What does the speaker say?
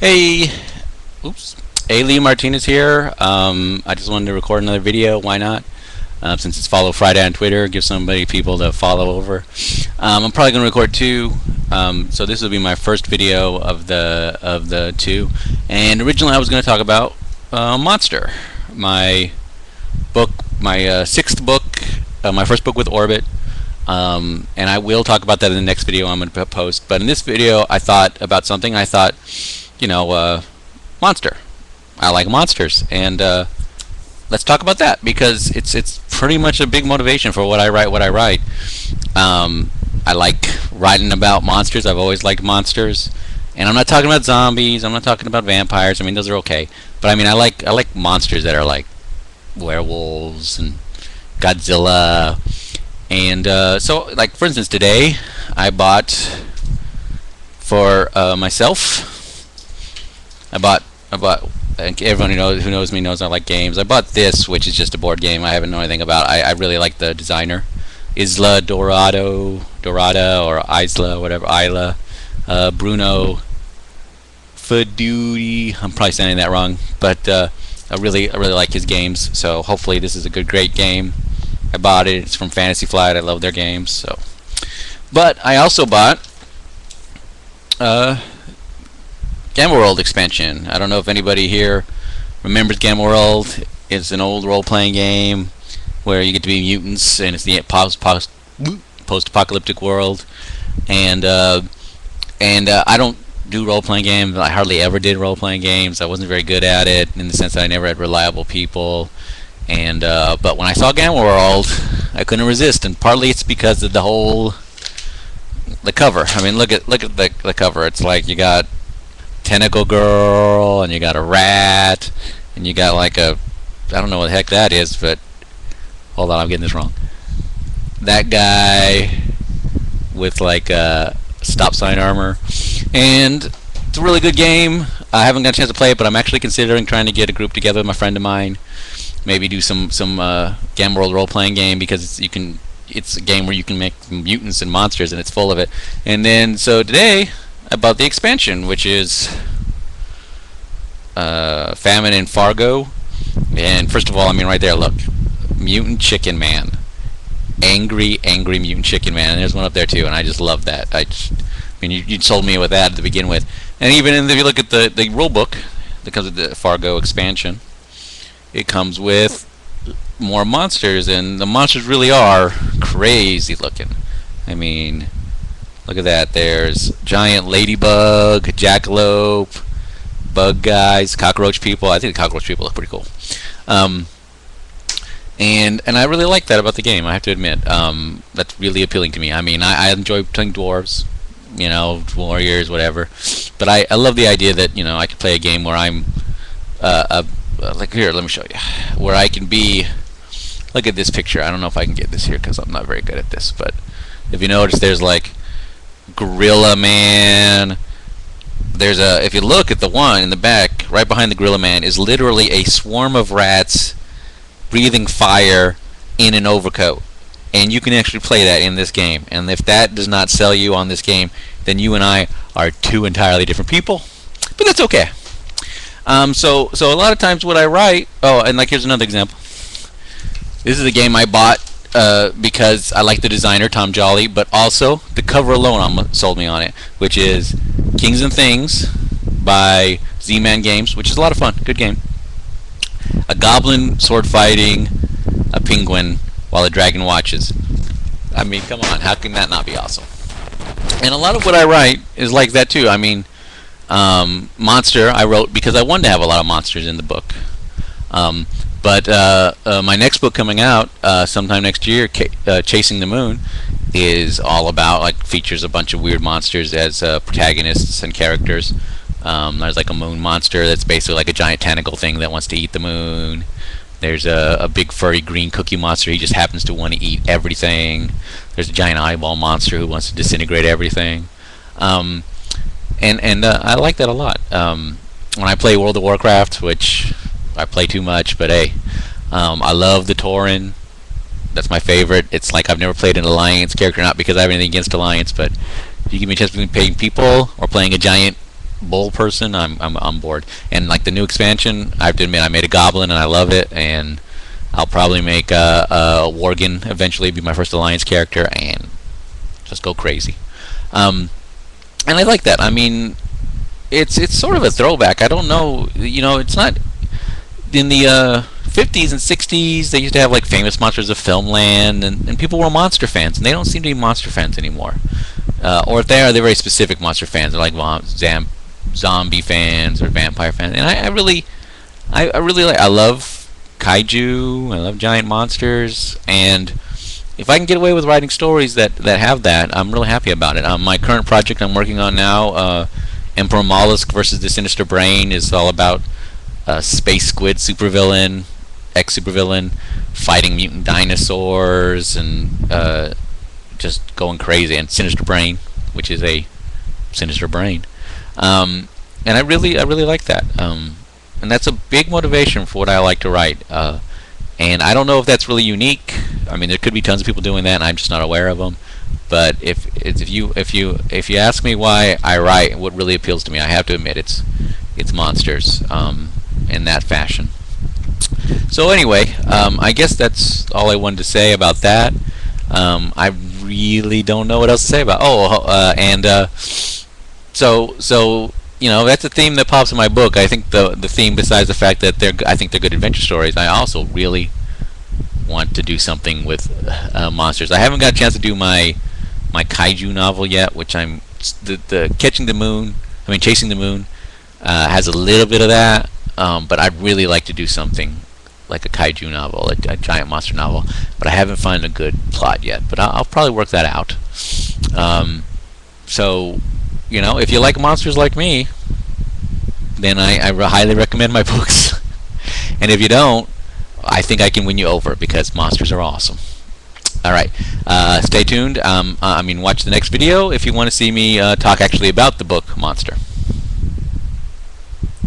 Hey, oops. Hey, Lee Martinez here. I just wanted to record another video. Why not? Since it's Follow Friday on Twitter, give somebody people to follow over. I'm probably going to record two. So this will be my first video of the two. And originally I was going to talk about Monster, my book, my sixth book, my first book with Orbit. And I will talk about that in the next video I'm going to post. But in this video, I thought about something. I thought, monster. I like monsters, and let's talk about that because it's pretty much a big motivation for what I write. I like writing about monsters. I've always liked monsters, and I'm not talking about zombies. I'm not talking about vampires. I mean, those are okay, but I mean, I like monsters that are like werewolves and Godzilla, and so like for instance, today I bought for myself. I bought. I think everyone who knows me knows I like games. I bought this, which is just a board game. I haven't known anything about. I really like the designer, Isla Dorada or Isla, whatever. Isla, Bruno Fedudi. I'm probably saying that wrong, but I really like his games. So hopefully this is a great game. I bought it. It's from Fantasy Flight. I love their games. So, but I also bought Gamma World expansion. I don't know if anybody here remembers Gamma World. It's an old role-playing game where you get to be mutants, and it's the post-apocalyptic world. And I don't do role-playing games. I hardly ever did role-playing games. I wasn't very good at it in the sense that I never had reliable people. And but when I saw Gamma World, I couldn't resist, and partly it's because of the cover. I mean, look at the cover. It's like you got tentacle girl, and you got a rat, and you got like I don't know what the heck that is, but hold on, I'm getting this wrong. That guy with like stop sign armor, and it's a really good game. I haven't got a chance to play it, but I'm actually considering trying to get a group together with my friend of mine, maybe do some Gamma World role-playing game, because it's a game where you can make mutants and monsters, and it's full of it. And then so today about the expansion, which is Famine in Fargo. And first of all, I mean, right there, look, Mutant Chicken Man, angry Mutant Chicken Man, and there's one up there too, and I just love that. I mean, you sold me with that to begin with, and even if you look at the rule book that comes with the Fargo expansion, it comes with more monsters, and the monsters really are crazy looking. I mean, look at that. There's giant ladybug, jackalope, bug guys, cockroach people. I think the cockroach people look pretty cool. And I really like that about the game, I have to admit. That's really appealing to me. I mean, I enjoy playing dwarves, warriors, whatever. But I love the idea that, I could play a game where I'm like here, let me show you. Where I can be, look at this picture. I don't know if I can get this here because I'm not very good at this, but if you notice, there's like Gorilla Man. If you look at the one in the back, right behind the Gorilla Man is literally a swarm of rats breathing fire in an overcoat. And you can actually play that in this game. And if that does not sell you on this game, then you and I are two entirely different people. But that's okay. So a lot of times what I write, and like here's another example. This is a game I bought because I like the designer, Tom Jolly, but also the cover alone sold me on it, which is Kings and Things by Z-Man Games, which is a lot of fun. Good game. A goblin sword fighting a penguin while a dragon watches. I mean, come on, how can that not be awesome? And a lot of what I write is like that too. I mean, Monster I wrote because I wanted to have a lot of monsters in the book. But my next book coming out sometime next year, Chasing the Moon, is all about, features a bunch of weird monsters as protagonists and characters. There's like a moon monster that's basically like a giant tentacle thing that wants to eat the moon. There's a big furry green cookie monster. He just happens to want to eat everything. There's a giant eyeball monster who wants to disintegrate everything. And I like that a lot. When I play World of Warcraft, which I play too much, but hey, I love the Tauren. That's my favorite. It's like I've never played an Alliance character, not because I have anything against Alliance, but if you give me a chance between playing people or playing a giant bull person, I'm on board. And like the new expansion, I have to admit I made a goblin and I love it, and I'll probably make a Worgen eventually, be my first alliance character, and just go crazy. Um, and I like that. I mean, it's sort of a throwback. I don't know, it's not in the 50s and 60s. They used to have like famous monsters of Filmland, and people were monster fans, and they don't seem to be monster fans anymore. Or if they are, they're very specific monster fans. They're like zombie fans or vampire fans. And I really, I really like. I love kaiju. I love giant monsters, and if I can get away with writing stories that have that, I'm really happy about it. My current project I'm working on now, Emperor Mollusk versus the Sinister Brain, is all about space squid supervillain, ex-supervillain, fighting mutant dinosaurs and just going crazy, and Sinister Brain, which is a sinister brain. And I really like that. And that's a big motivation for what I like to write. And I don't know if that's really unique. I mean, there could be tons of people doing that, and I'm just not aware of them. But if you ask me why I write, what really appeals to me, I have to admit it's monsters in that fashion. So anyway, I guess that's all I wanted to say about that. I really don't know what else to say about. So that's a theme that pops in my book. I think the theme, besides the fact that I think they're good adventure stories, I also really want to do something with monsters. I haven't got a chance to do my kaiju novel yet, which the Chasing the Moon has a little bit of that, but I'd really like to do something like a kaiju novel, a giant monster novel, but I haven't found a good plot yet. But I'll probably work that out. So, if you like monsters like me, then I highly recommend my books. And if you don't, I think I can win you over, because monsters are awesome. Alright, stay tuned. Watch the next video if you want to see me talk actually about the book Monster.